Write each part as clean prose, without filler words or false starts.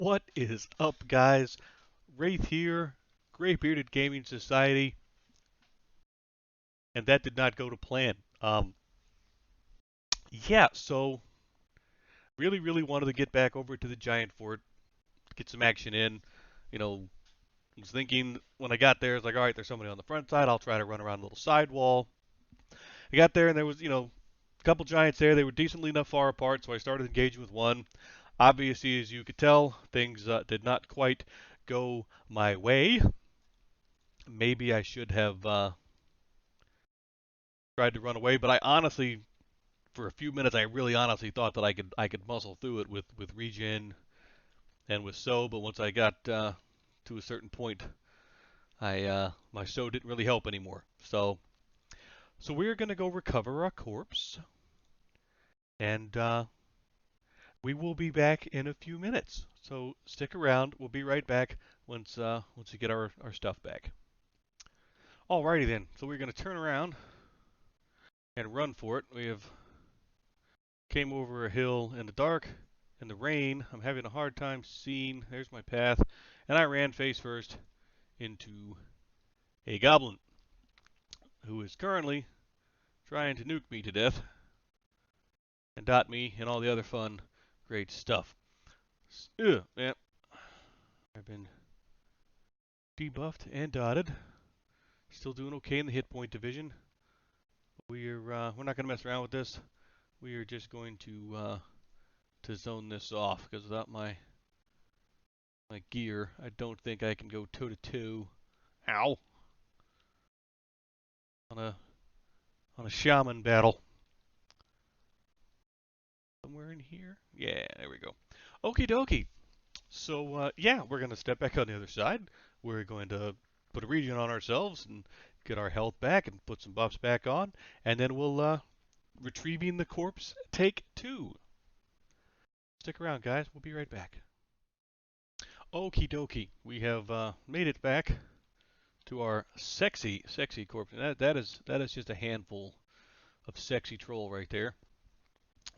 What is up, guys? Wraith here, Gray Bearded Gaming Society, and that did not go to plan. Yeah, so really wanted to get back over to the Giant Fort, get some action in. You know, I was thinking when I got there, it's like, all right, there's somebody on the front side. I'll try to run around a little side wall. I got there, and there was, a couple giants there. They were decently enough far apart, so I started engaging with one. Obviously, as you could tell, things did not quite go my way. Maybe I should have tried to run away, but I honestly, for a few minutes, I really honestly thought that I could muscle through it with regen and with so. But once I got to a certain point, I my so didn't really help anymore. So we're gonna go recover our corpse, and we will be back in a few minutes. So stick around. We'll be right back once we get our stuff back. Alrighty then. So we're gonna turn around and run for it. We have came over a hill in the dark, in the rain. I'm having a hard time seeing. There's my path. And I ran face first into a goblin who is currently trying to nuke me to death and dot me and all the other fun, great stuff. Ugh, man. I've been debuffed and dotted. Still doing okay in the hit point division. We're not going to mess around with this. We are just going to zone this off because without my gear, I don't think I can go toe to toe. Ow! On a shaman battle. Somewhere in here? Yeah, there we go. Okie dokie. So, yeah, we're going to step back on the other side. We're going to put a regen on ourselves and get our health back and put some buffs back on. And then we'll, retrieving the corpse, take two. Stick around, guys. We'll be right back. Okie dokie. We have made it back to our sexy corpse. And that is just a handful of sexy troll right there.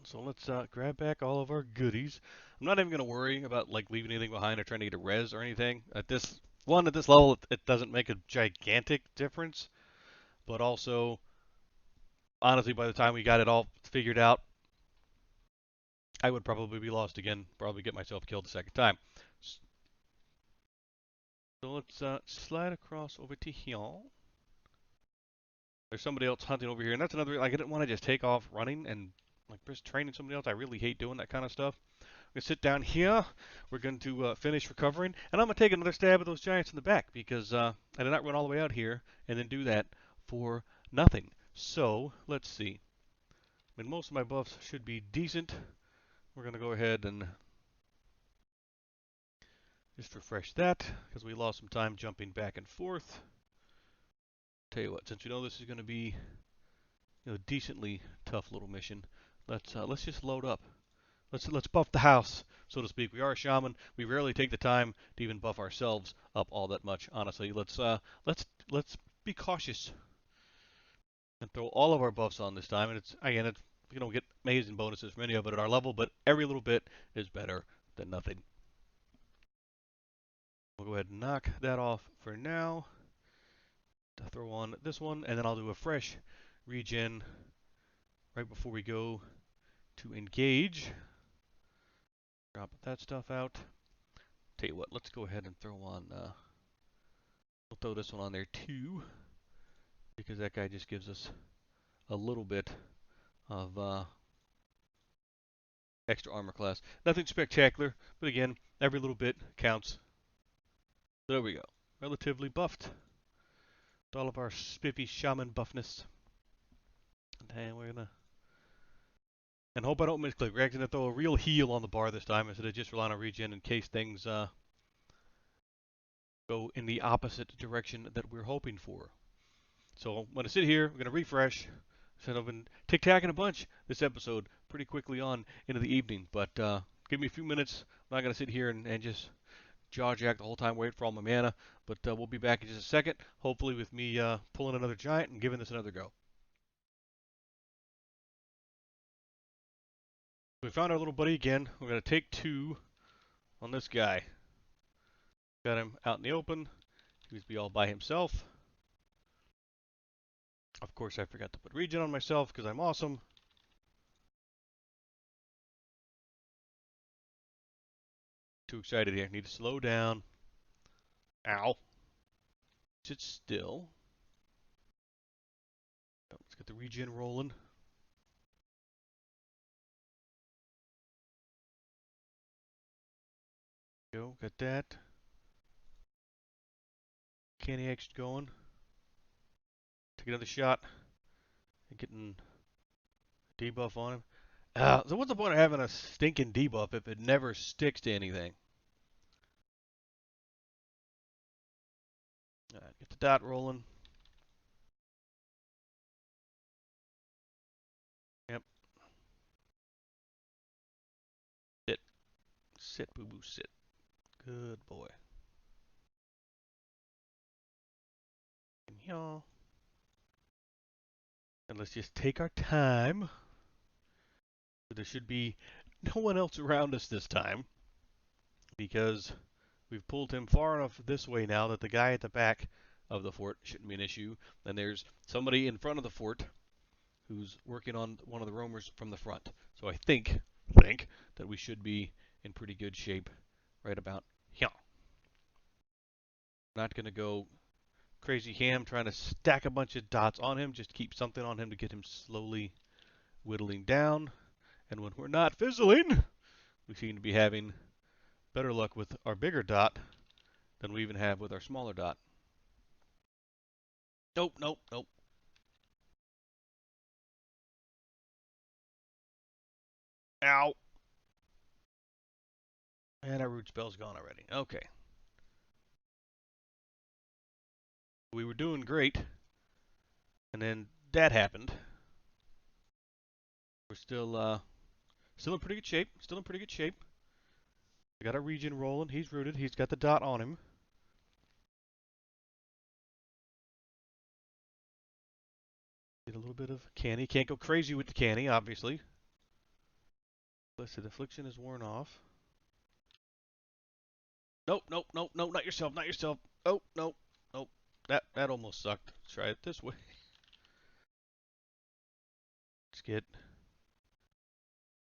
So let's grab back all of our goodies. I'm not even going to worry about like leaving anything behind or trying to get a res or anything. At this level, it doesn't make a gigantic difference. But also, honestly, by the time we got it all figured out, I would probably be lost again. Probably get myself killed the second time. So let's slide across over to here. There's somebody else hunting over here, and that's another. Like, I didn't want to just take off running and like just training somebody else. I really hate doing that kind of stuff. We're going to sit down here. We're going to finish recovering. And I'm going to take another stab at those giants in the back because I did not run all the way out here and then do that for nothing. So, let's see. I mean, most of my buffs should be decent. We're going to go ahead and just refresh that because we lost some time jumping back and forth. Tell you what, since we know this is going to be a decently tough little mission, let's just load up. Let's buff the house, so to speak. We are a shaman. We rarely take the time to even buff ourselves up all that much. Honestly, let's be cautious and throw all of our buffs on this time. And it's we don't get amazing bonuses from any of it at our level, but every little bit is better than nothing. We'll go ahead and knock that off for now. To throw on this one, and then I'll do a fresh regen right before we go to engage. Drop that stuff out. Tell you what, let's go ahead and throw on. We'll throw this one on there too, because that guy just gives us a little bit of extra armor class. Nothing spectacular, but again, every little bit counts. There we go. Relatively buffed. With all of our spiffy shaman buffness. And we're gonna. And hope I don't misclick. We're actually gonna throw a real heal on the bar this time instead of just relying on regen in case things go in the opposite direction that we're hoping for. So I'm going to sit here, I'm going to refresh. So I've been tic-tacking a bunch this episode pretty quickly on into the evening. But give me a few minutes. I'm not going to sit here and just jaw-jack the whole time, wait for all my mana. But we'll be back in just a second, hopefully with me pulling another giant and giving this another go. We found our little buddy again. We're going to take two on this guy. Got him out in the open. He was be all by himself. Of course, I forgot to put regen on myself because I'm awesome. Too excited here. Need to slow down. Ow. Sit still. Let's get the regen rolling. Go, got that. Candy action going. Take another shot. And getting debuff on him. So what's the point of having a stinking debuff if it never sticks to anything? Alright, get the dot rolling. Yep. Sit. Sit, boo-boo, sit. Good boy. And y'all. And let's just take our time. There should be no one else around us this time. Because we've pulled him far enough this way now that the guy at the back of the fort shouldn't be an issue. And there's somebody in front of the fort who's working on one of the roamers from the front. So I think that we should be in pretty good shape right about here. Not going to go crazy ham trying to stack a bunch of dots on him. Just keep something on him to get him slowly whittling down. And when we're not fizzling, we seem to be having better luck with our bigger dot than we even have with our smaller dot. Nope, nope, nope. Ow. And our root spell's gone already. Okay. We were doing great. And then that happened. We're still in pretty good shape. Still in pretty good shape. We got our regen rolling. He's rooted. He's got the dot on him. Get a little bit of canny. Can't go crazy with the canny, obviously. Blessed affliction is worn off. Nope, nope, nope, nope, not yourself, not yourself. Oh, nope, nope. That almost sucked. Let's try it this way. Let's get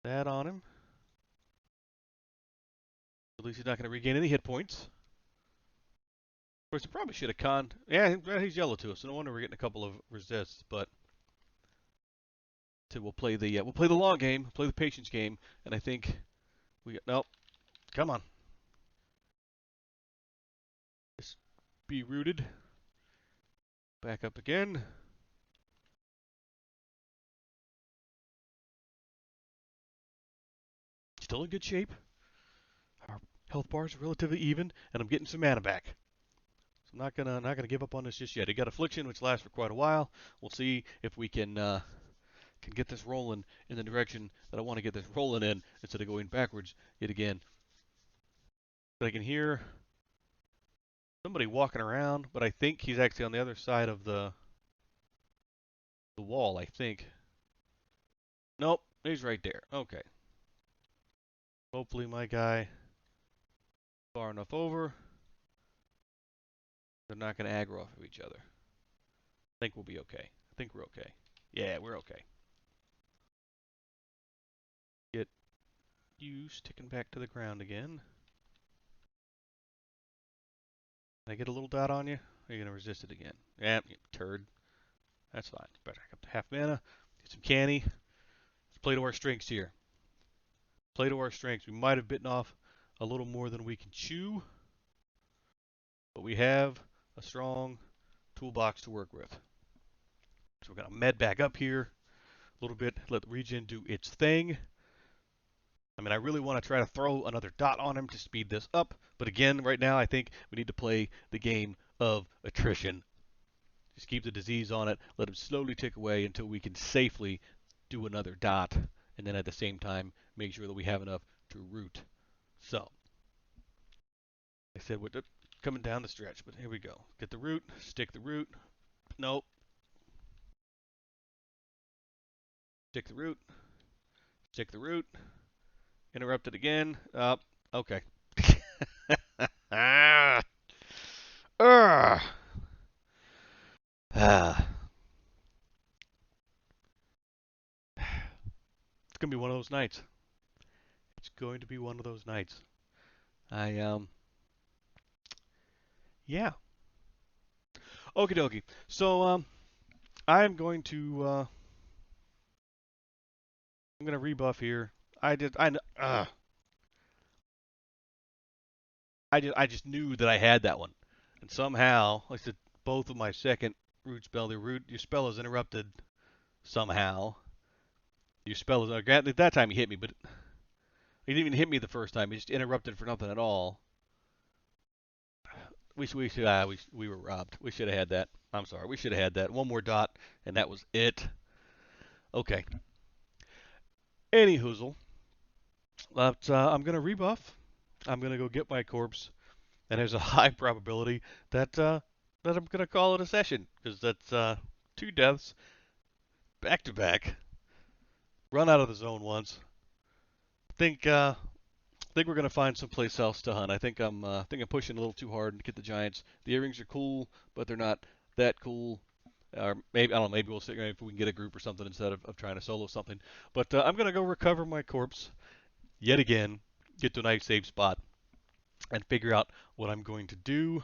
that on him. At least he's not going to regain any hit points. Of course, he probably should have conned. Yeah, he's yellow to us, so no wonder we're getting a couple of resists. But we'll play the long game, play the patience game, and I think we nope. Come on. Just be rooted. Back up again. Still in good shape. Our health bars are relatively even, and I'm getting some mana back. So I'm not gonna give up on this just yet. He got affliction, which lasts for quite a while. We'll see if we can get this rolling in the direction that I want to get this rolling in instead of going backwards yet again. But I can hear somebody walking around, but I think he's actually on the other side of the wall. I think. Nope, he's right there. Okay. Hopefully my guy far enough over. They're not going to aggro off of each other. I think we'll be okay. I think we're okay. Yeah, we're okay. Get you sticking back to the ground again. Can I get a little dot on you? Or are you going to resist it again? Yeah, you turd. That's fine. Back up to half mana. Get some canny. Let's play to our strengths here. Play to our strengths. We might have bitten off a little more than we can chew. But we have a strong toolbox to work with. So we're going to med back up here a little bit. Let the regen do its thing. I mean, I really want to try to throw another dot on him to speed this up. But again, right now, I think we need to play the game of attrition. Just keep the disease on it. Let him slowly tick away until we can safely do another dot. And then at the same time, make sure that we have enough to root. So, I said we're coming down the stretch, but here we go. Get the root, stick the root. Nope. Stick the root. Stick the root. Interrupt it again. Okay. Ah, ah, ah. It's gonna be one of those nights. It's going to be one of those nights. I yeah. Okie dokie. So I'm going to I'm gonna rebuff here. I just knew that I had that one, and somehow, like I said, both of my second root spell, your spell is interrupted somehow. Your spell is at that time he hit me, but he didn't even hit me the first time. He just interrupted for nothing at all. We were robbed. We should have had that. I'm sorry. We should have had that. One more dot, and that was it. Okay. Any hoozle. But I'm gonna rebuff. I'm gonna go get my corpse, and there's a high probability that that I'm gonna call it a session because that's two deaths back to back. Run out of the zone once. Think think we're gonna find someplace else to hunt. I think I'm pushing a little too hard to get the giants. The earrings are cool, but they're not that cool. Or maybe I don't know. Maybe we'll see if we can get a group or something instead of trying to solo something. But I'm gonna go recover my corpse yet again, get to a nice safe spot, and figure out what I'm going to do.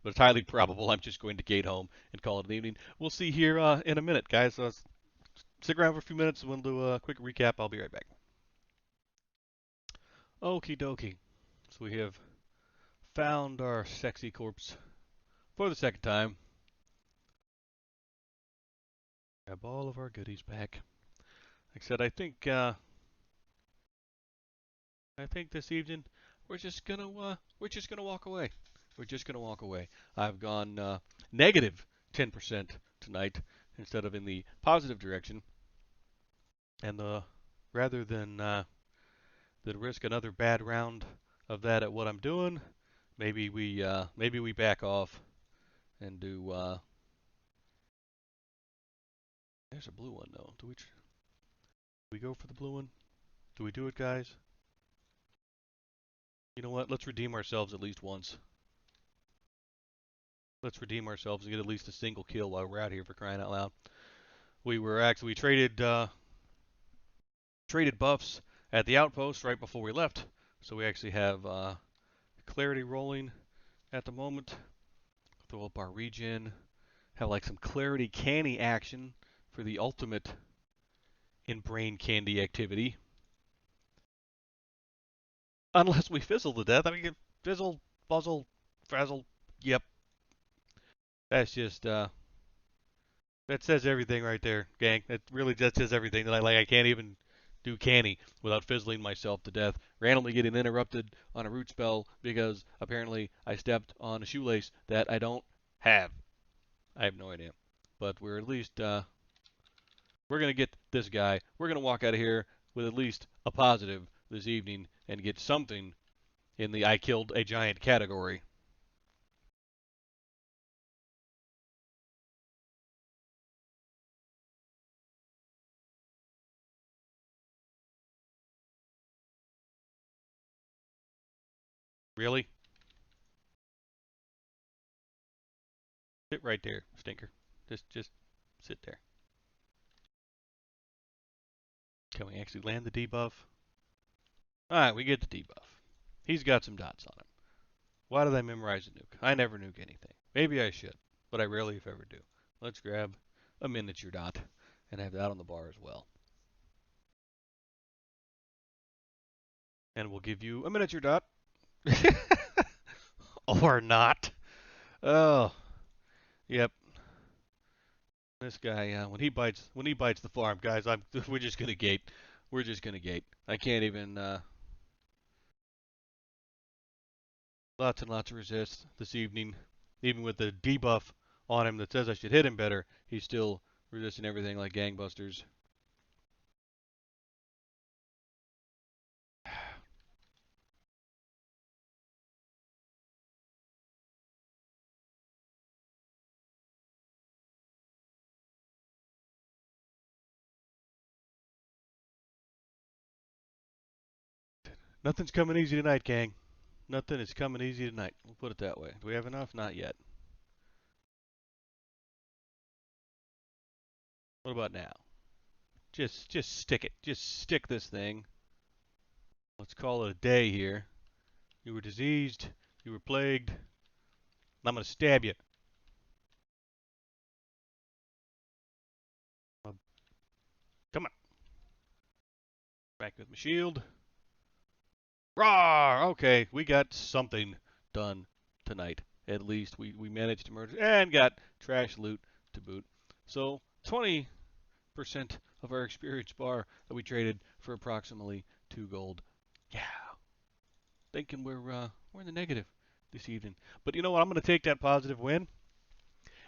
But it's highly probable I'm just going to gate home and call it an evening. We'll see here in a minute, guys. Stick around for a few minutes and we'll do a quick recap. I'll be right back. Okie dokie. So we have found our sexy corpse for the second time. Grab all of our goodies back. Like I said, I think this evening we're just gonna walk away. We're just gonna walk away. I've gone negative 10% tonight instead of in the positive direction, and rather than risk another bad round of that at what I'm doing, maybe we back off and do. There's a blue one though. Do we go for the blue one? Do we do it, guys? You know what? Let's redeem ourselves at least once. Let's redeem ourselves and get at least a single kill while we're out here for crying out loud. We traded buffs at the outpost right before we left, so we actually have clarity rolling at the moment. Throw up our regen. Have like some clarity canny action for the ultimate in brain candy activity. Unless we fizzle to death. I mean, fizzle, buzzle, frazzle. Yep, that's just that says everything right there, gang. That says everything. That I can't even do canny without fizzling myself to death. Randomly getting interrupted on a root spell because apparently I stepped on a shoelace that I don't have. I have no idea. But we're at least we're gonna get this guy. We're gonna walk out of here with at least a positive this evening and get something in the I killed a giant category. Really? Sit right there, stinker. Just sit there. Can we actually land the debuff? Alright, we get the debuff. He's got some dots on him. Why did I memorize a nuke? I never nuke anything. Maybe I should, but I rarely if ever do. Let's grab a miniature dot and have that on the bar as well. And we'll give you a miniature dot. Or not. Oh, yep. This guy, when he bites the farm, guys, we're just gonna gate. We're just gonna gate. I can't even, lots and lots of resist this evening. Even with the debuff on him that says I should hit him better, he's still resisting everything like gangbusters. Nothing's coming easy tonight, gang. Nothing is coming easy tonight. We'll put it that way. Do we have enough? Not yet. What about now? Just stick it. Just stick this thing. Let's call it a day here. You were diseased. You were plagued. I'm gonna stab you. Come on. Back with my shield. Rawr! Okay, we got something done tonight. At least we managed to murder and got trash loot to boot. So 20% of our experience bar that we traded for approximately 2 gold. Yeah, thinking we're in the negative this evening. But you know what? I'm gonna take that positive win,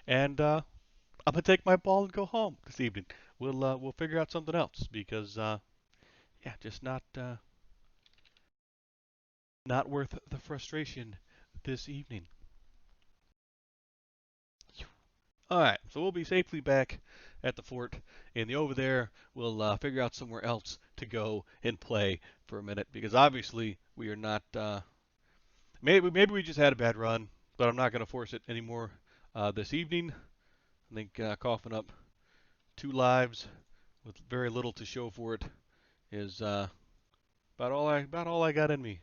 and I'm gonna take my ball and go home this evening. We'll figure out something else because yeah, just not worth the frustration this evening. All right, so we'll be safely back at the fort, and over there we'll figure out somewhere else to go and play for a minute because obviously we are not. Maybe we just had a bad run, but I'm not going to force it anymore this evening. I think coughing up 2 lives with very little to show for it is about all I got in me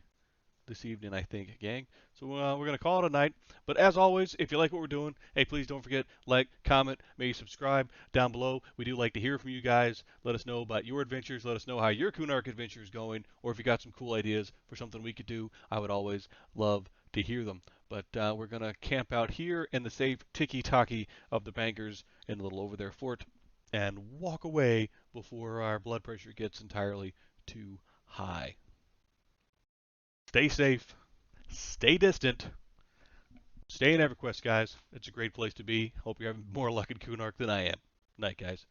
this evening, I think, gang. So we're going to call it a night. But as always, if you like what we're doing, hey, please don't forget, like, comment, maybe subscribe down below. We do like to hear from you guys. Let us know about your adventures. Let us know how your Kunark adventure is going, or if you got some cool ideas for something we could do. I would always love to hear them. But we're going to camp out here in the safe tiki-taki of the bankers in a little over their fort and walk away before our blood pressure gets entirely too high. Stay safe. Stay distant. Stay in EverQuest, guys. It's a great place to be. Hope you're having more luck in Kunark than I am. Night, guys.